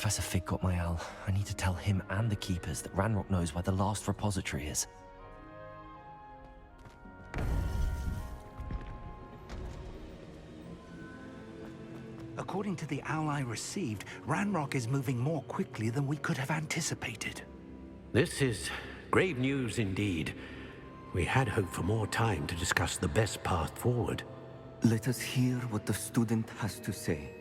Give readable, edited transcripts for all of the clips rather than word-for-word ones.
Professor Fig got my owl. I need to tell him and the Keepers that Ranrock knows where the last repository is. According to the owl I received, Ranrock is moving more quickly than we could have anticipated. This is grave news indeed. We had hoped for more time to discuss the best path forward. Let us hear what the student has to say.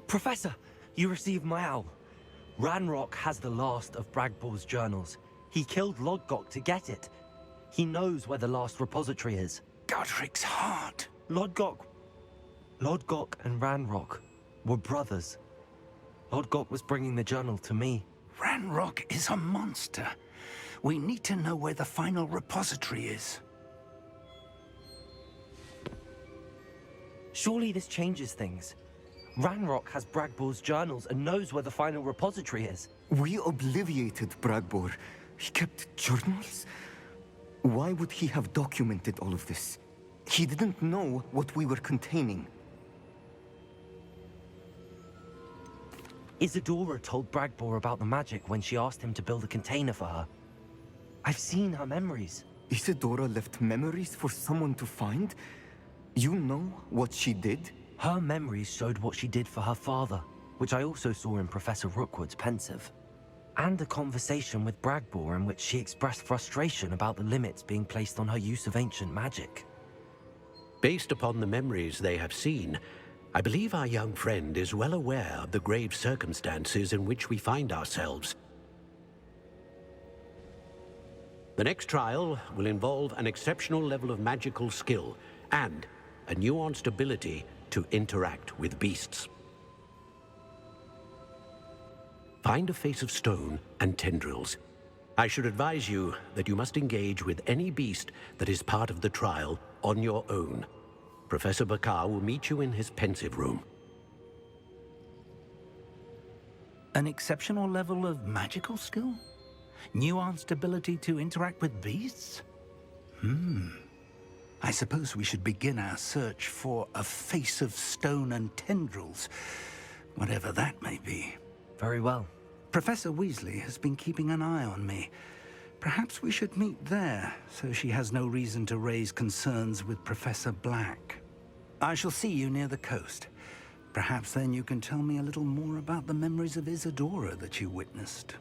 Professor, you received my owl. Ranrock has the last of Bragbor's journals. He killed Lodgok to get it. He knows where the last repository is. Godric's heart. Lodgok and Ranrock were brothers. Lodgok was bringing the journal to me. Ranrock is a monster. We need to know where the final repository is. Surely this changes things. Ranrock has Bragbor's journals and knows where the final repository is. We obliviated Bragbor. He kept journals? Why would he have documented all of this? He didn't know what we were containing. Isadora told Bragbor about the magic when she asked him to build a container for her. I've seen her memories. Isadora left memories for someone to find? You know what she did? Her memories showed what she did for her father, which I also saw in Professor Rookwood's Pensive. And a conversation with Bragbor in which she expressed frustration about the limits being placed on her use of ancient magic. Based upon the memories they have seen, I believe our young friend is well aware of the grave circumstances in which we find ourselves. The next trial will involve an exceptional level of magical skill and a nuanced ability to interact with beasts. Find a face of stone and tendrils. I should advise you that you must engage with any beast that is part of the trial on your own. Professor Bakar will meet you in his Pensive room. An exceptional level of magical skill? Nuanced ability to interact with beasts? I suppose we should begin our search for a face of stone and tendrils, whatever that may be. Very well. Professor Weasley has been keeping an eye on me. Perhaps we should meet there, so she has no reason to raise concerns with Professor Black. I shall see you near the coast. Perhaps then you can tell me a little more about the memories of Isadora that you witnessed.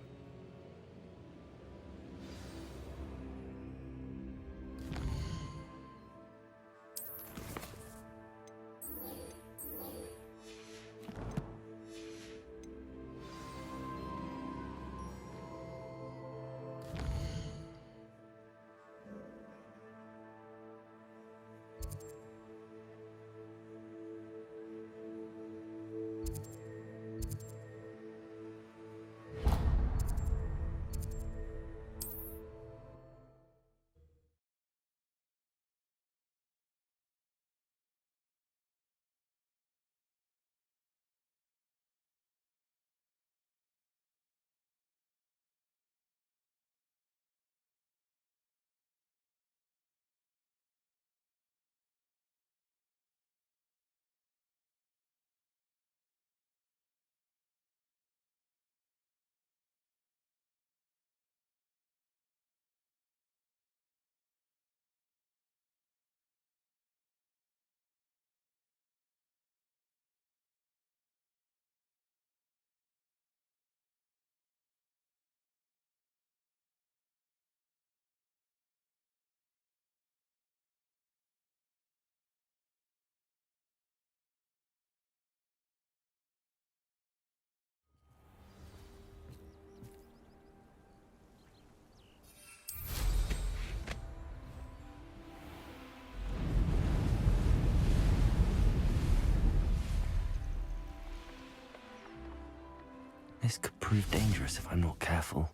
This could prove dangerous if I'm not careful.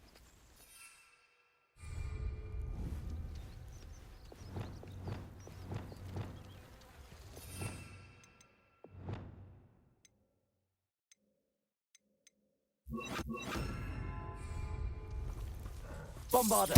Bombarder!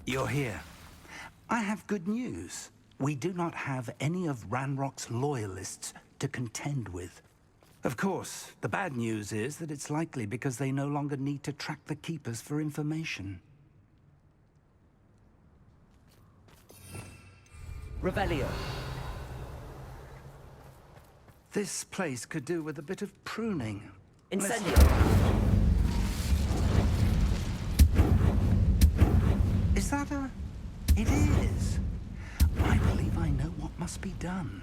You're here. I have good news. We do not have any of Ranrock's loyalists to contend with. Of course, the bad news is that it's likely because they no longer need to track the Keepers for information. Revelio. This place could do with a bit of pruning. Incendio. Is that a... It is. I believe I know what must be done.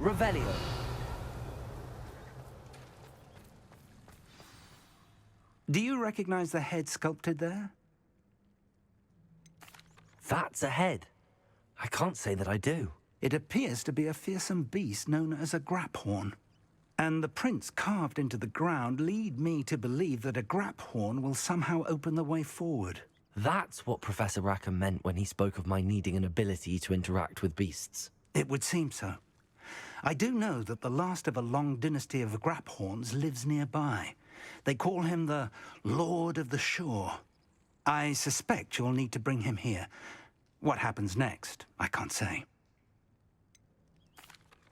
Revelio. Do you recognize the head sculpted there? That's a head. I can't say that I do. It appears to be a fearsome beast known as a Graphorn. And the prints carved into the ground lead me to believe that a Graphorn will somehow open the way forward. That's what Professor Rackham meant when he spoke of my needing an ability to interact with beasts. It would seem so. I do know that the last of a long dynasty of Graphorns lives nearby. They call him the Lord of the Shore. I suspect you'll need to bring him here. What happens next, I can't say.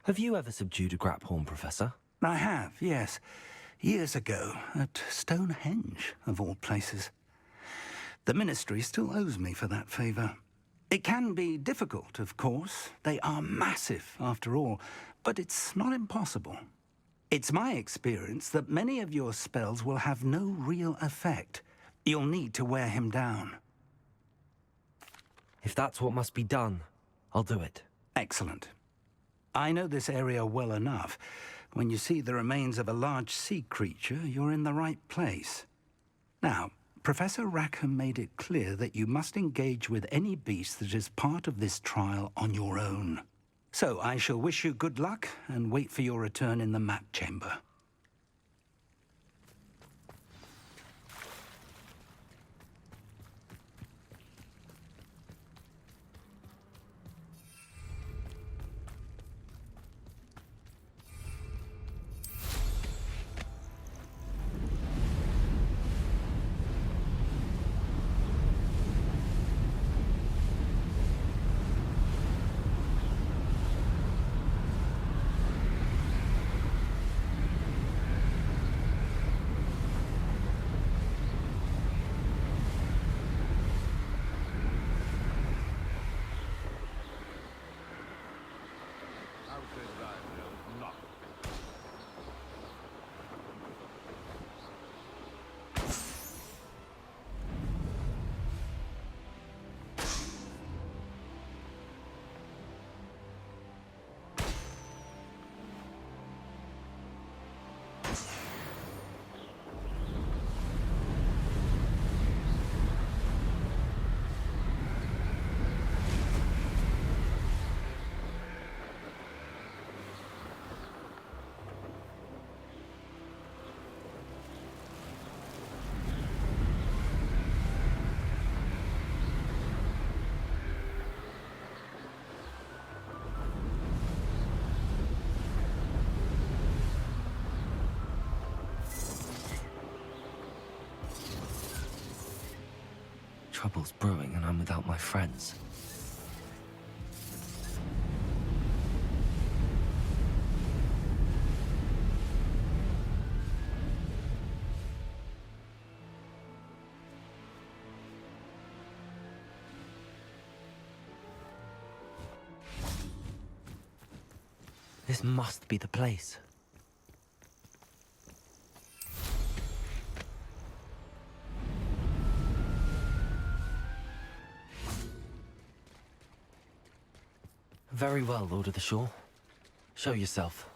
Have you ever subdued a Graphorn, Professor? I have, yes. Years ago, at Stonehenge, of all places. The Ministry still owes me for that favor. It can be difficult, of course. They are massive, after all, but it's not impossible. It's my experience that many of your spells will have no real effect. You'll need to wear him down. If that's what must be done, I'll do it. Excellent. I know this area well enough. When you see the remains of a large sea creature, you're in the right place. Now, Professor Rackham made it clear that you must engage with any beast that is part of this trial on your own. So I shall wish you good luck and wait for your return in the map chamber. Trouble's brewing and I'm without my friends. This must be the place. Very well, Lord of the Shore. Show yourself.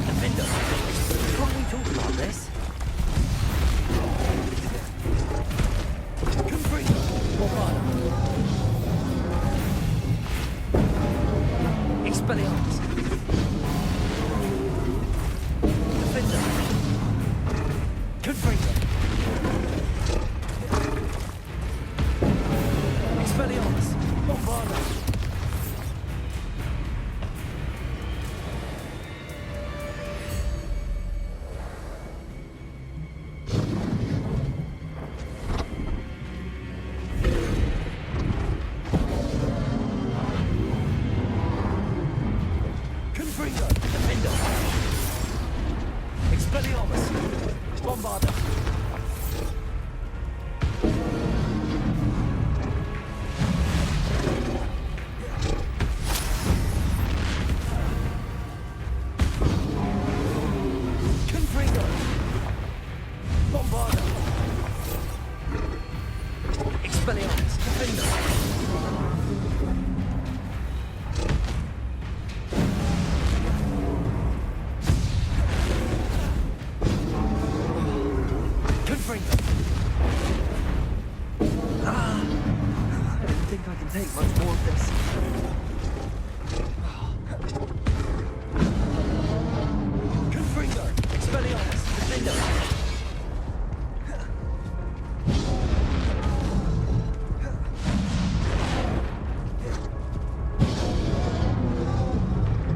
Defender, can't we talk about this? Confringo, Bombada. Expelliarmus. Defender. Confringo. Expelliarmus, Bombada. Confringo, Defender. Expelliarmus, Bombada. Confringo, Bombada. Expelliarmus, Defender. Confringo. I don't think I can take much more of this. Confringo, Expelliarmus, Defender.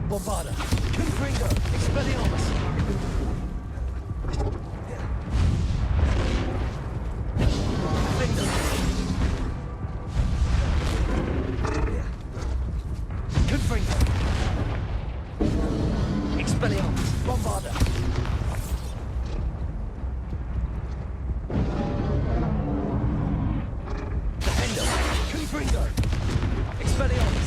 Bombada. Confringo, Expelliarmus. Defender. Confringo. Expelliarmus, Bombada. Defender. Confringo. Expelliarmus.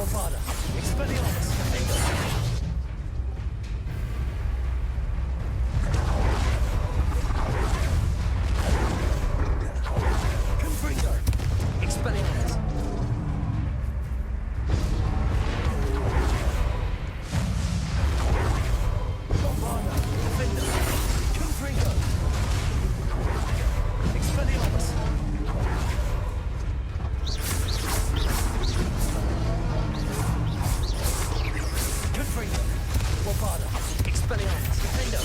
Bombarda! Expelliarmus! Defender! Confringo! Expelliarmus! Bombarda! Defender! Confringo! Expelliarmus! Confringo! Bombarda! Expelliarmus! Defender!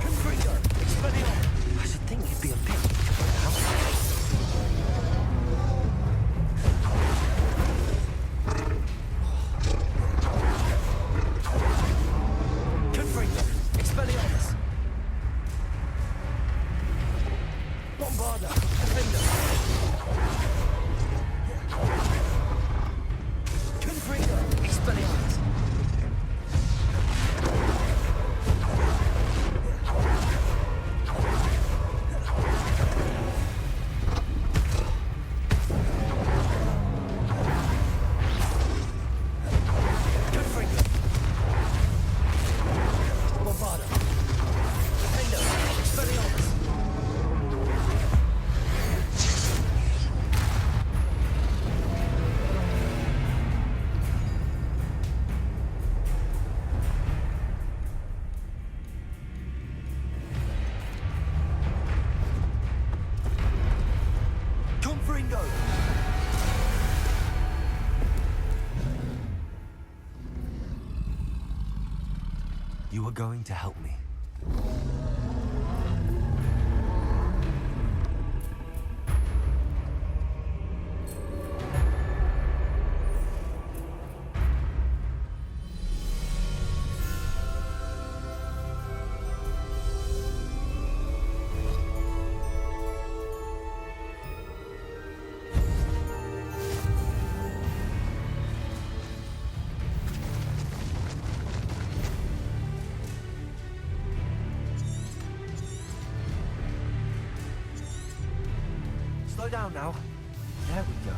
Confringo! Expelliarmus! I should think you'd be a bit Confringo! Expelliarmus! Bombarda! Defender! Confringo! Expelliarmus! Confringo! Bombarda! Defender! Expelliarmus! Confringo! You are going to help me. Slow down now. There we go.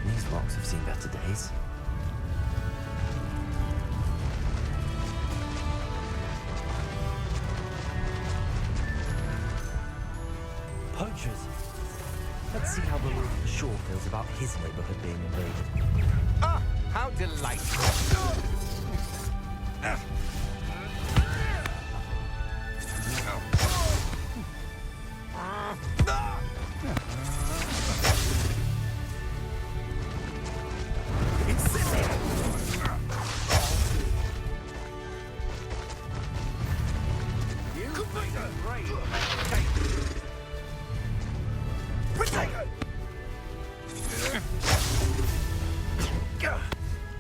These rocks have seen better days. Poachers. Let's see how the Lord of the Shore feels about his neighborhood being invaded. Ah, how delightful.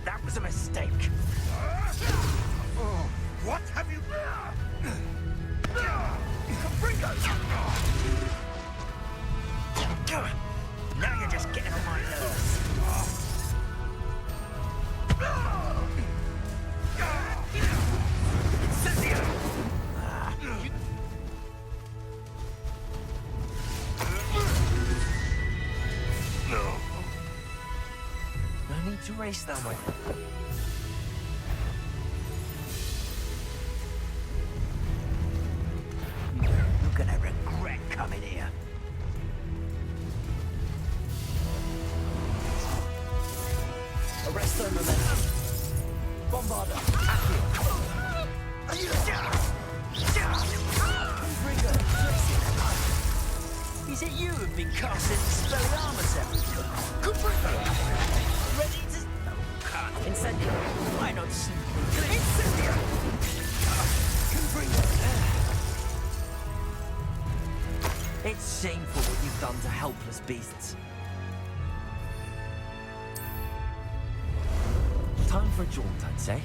That was a mistake. What have you... Now you're just getting on my nerves. No need to race that way. You're gonna regret coming here. Arresto momentum. Bombarda. Confringo. Is it you who've been casting Expelliarmus everywhere? Confringo. Ready to... Oh, can't. Incendio. Why not simply... Incendio! Confringo. It's shameful what you've done to helpless beasts. Time for a jaunt, I'd say.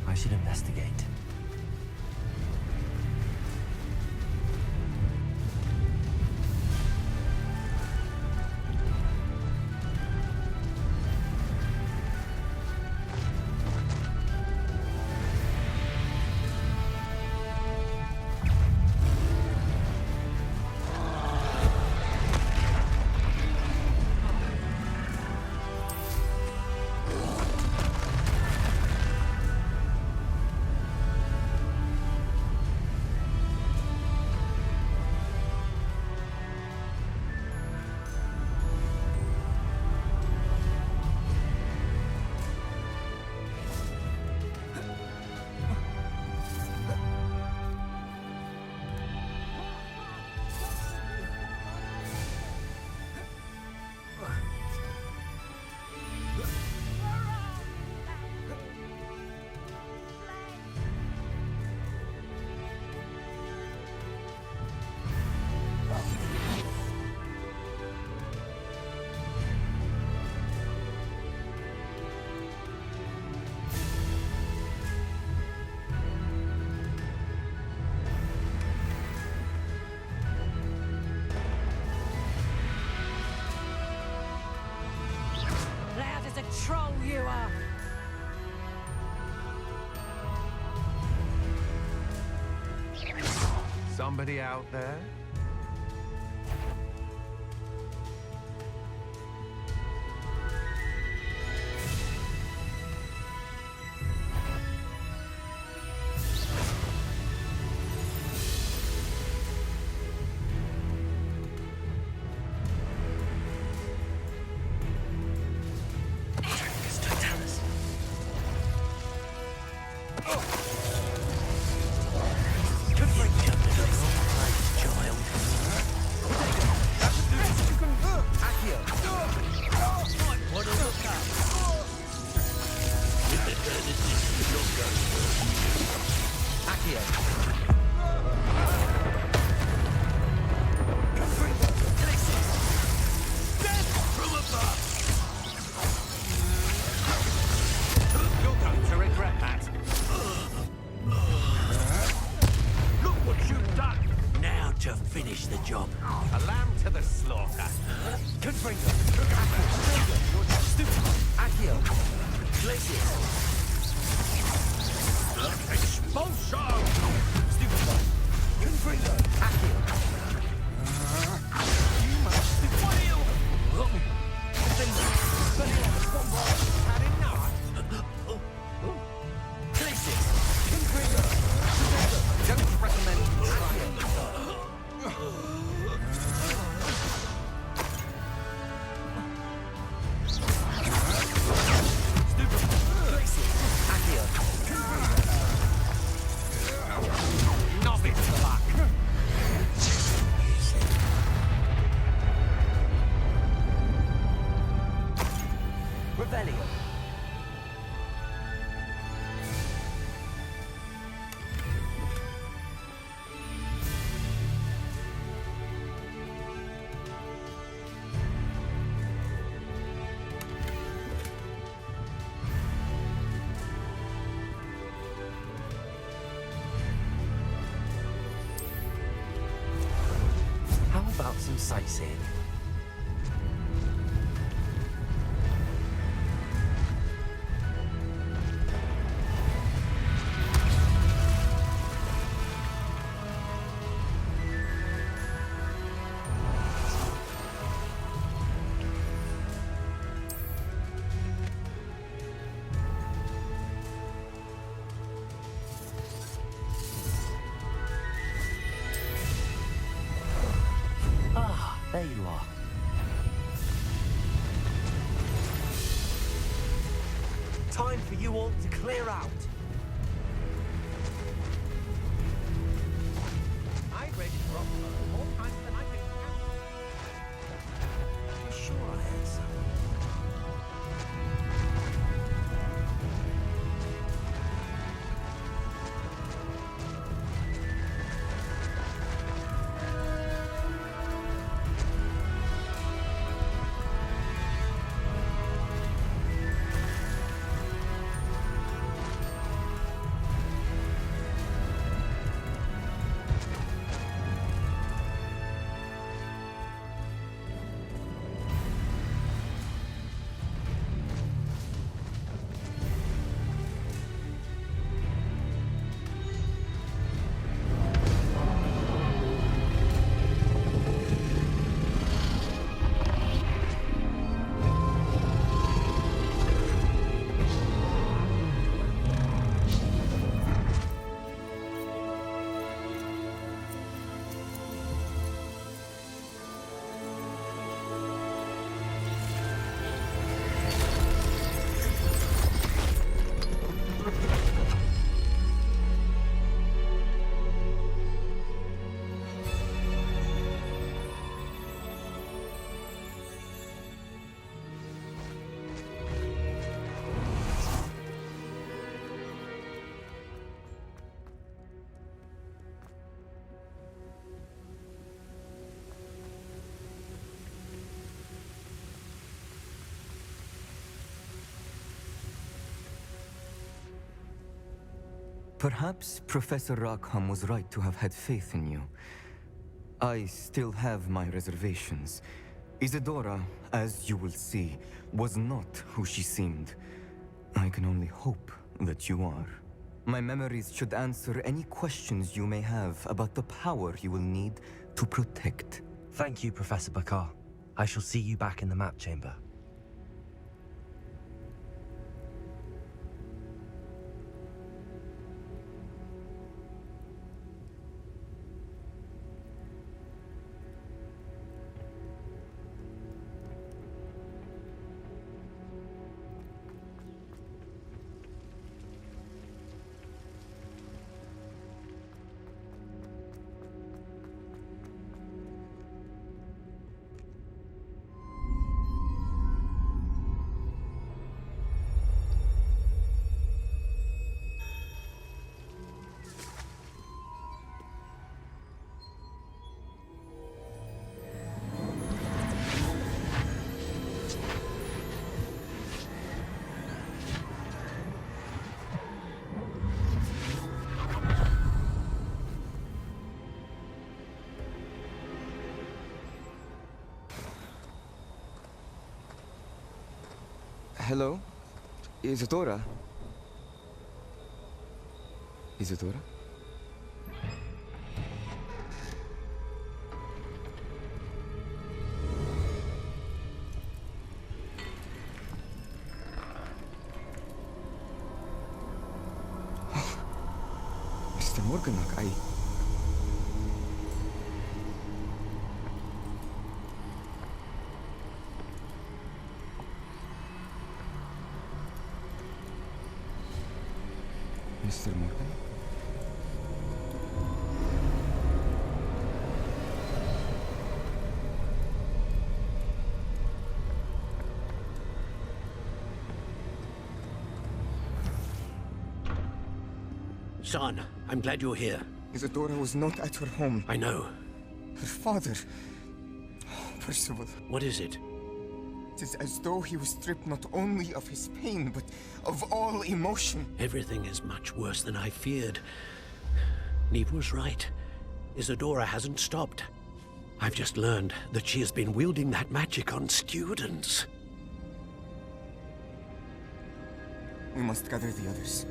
I should investigate. Troll you are! Somebody out there? You're going to regret that. Look what you've done! Now to finish the job. A lamb to the slaughter. Confringo! Stupid! Accio! Glacius! Expulsion! Stupid! Confringo! Accio! You must stupid! Confringo! Had enough? Glacius! Confringo! Don't recommend trying. Novice luck. Revelio. How about some sightseeing? There you are. Time for you all to clear out. I've read it wrong more times than I can count. You sure I heard so? Perhaps Professor Rackham was right to have had faith in you. I still have my reservations. Isidora, as you will see, was not who she seemed. I can only hope that you are. My memories should answer any questions you may have about the power you will need to protect. Thank you, Professor Bakar. I shall see you back in the map chamber. Hello? Isidora? Isidora? Mr. Morganach, Mr. Morgan? Son, I'm glad you're here. Isidora was not at her home. I know. Her father... Oh, Percival. What is it? It is as though he was stripped not only of his pain, but of all emotion. Everything is much worse than I feared. Neve was right. Isidora hasn't stopped. I've just learned that she has been wielding that magic on students. We must gather the others.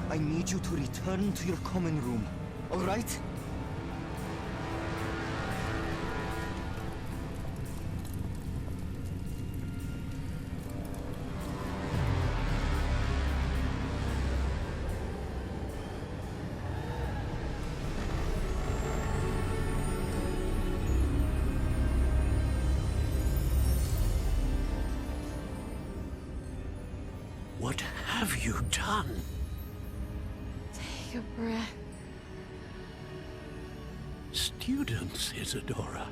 I need you to return to your common room, all right? What have you done? Take a breath. Students, Isidora.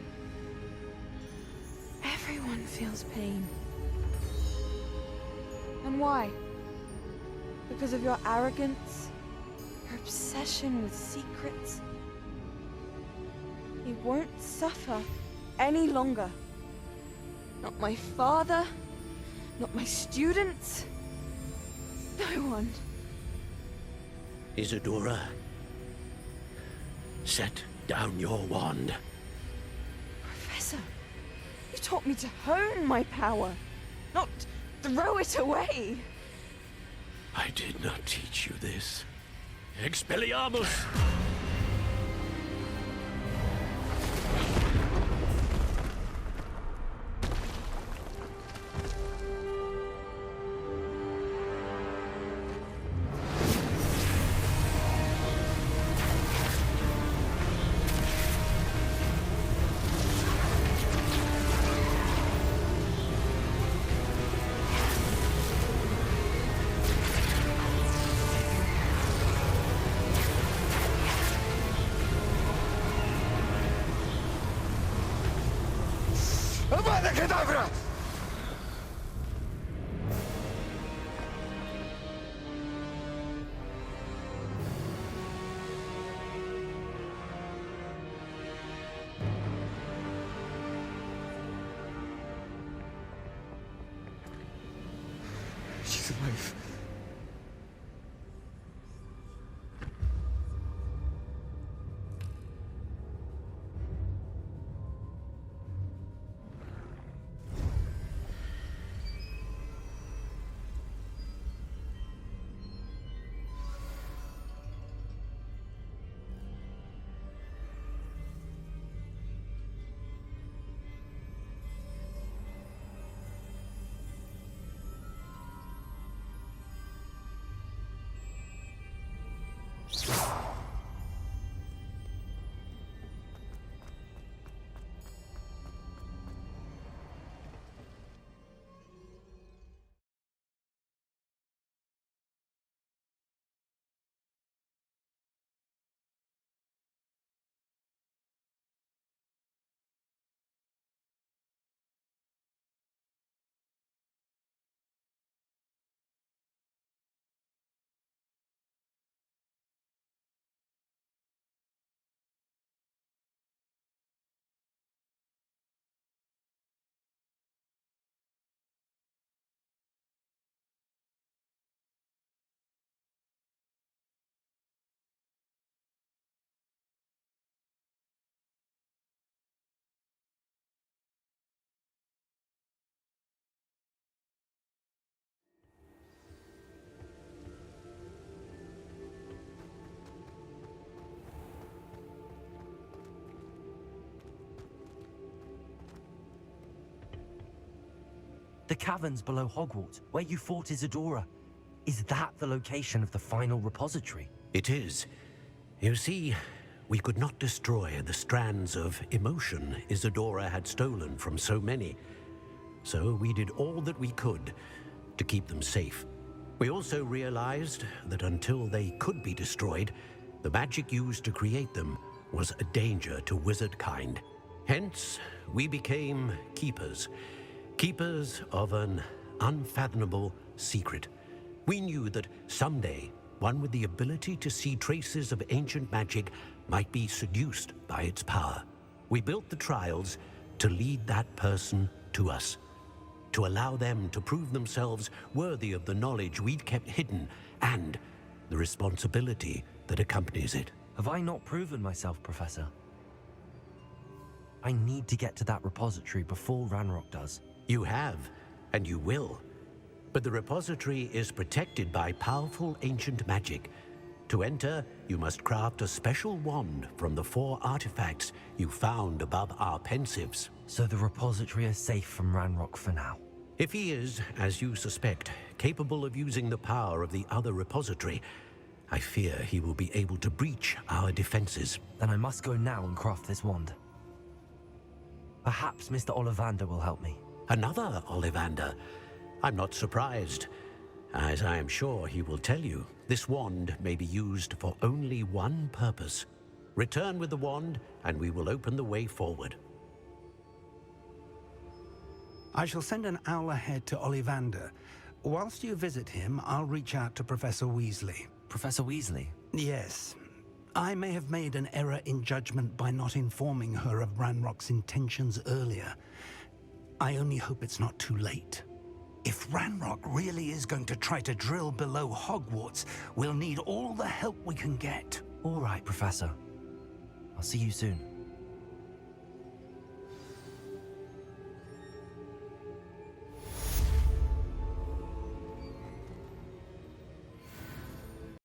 Everyone feels pain. And why? Because of your arrogance? Your obsession with secrets? He won't suffer any longer. Not my father, not my students, no one. Isidora, set down your wand. Professor, you taught me to hone my power, not throw it away. I did not teach you this. Expelliarmus! Avada Kedavra! The caverns below Hogwarts, where you fought Isidora. Is that the location of the final repository? It is. You see, we could not destroy the strands of emotion Isidora had stolen from so many. So we did all that we could to keep them safe. We also realized that until they could be destroyed, the magic used to create them was a danger to wizard kind. Hence, we became keepers. Keepers of an unfathomable secret. We knew that someday, one with the ability to see traces of ancient magic might be seduced by its power. We built the trials to lead that person to us, to allow them to prove themselves worthy of the knowledge we'd kept hidden and the responsibility that accompanies it. Have I not proven myself, Professor? I need to get to that repository before Ranrock does. You have, and you will. But the repository is protected by powerful ancient magic. To enter, you must craft a special wand from the 4 artifacts you found above our pensives. So the repository is safe from Ranrock for now. If he is, as you suspect, capable of using the power of the other repository, I fear he will be able to breach our defenses. Then I must go now and craft this wand. Perhaps Mr. Ollivander will help me. Another Ollivander? I'm not surprised. As I am sure he will tell you, this wand may be used for only one purpose. Return with the wand, and we will open the way forward. I shall send an owl ahead to Ollivander. Whilst you visit him, I'll reach out to Professor Weasley. Professor Weasley? Yes. I may have made an error in judgment by not informing her of Ranrock's intentions earlier. I only hope it's not too late. If Ranrock really is going to try to drill below Hogwarts, we'll need all the help we can get. All right, Professor. I'll see you soon.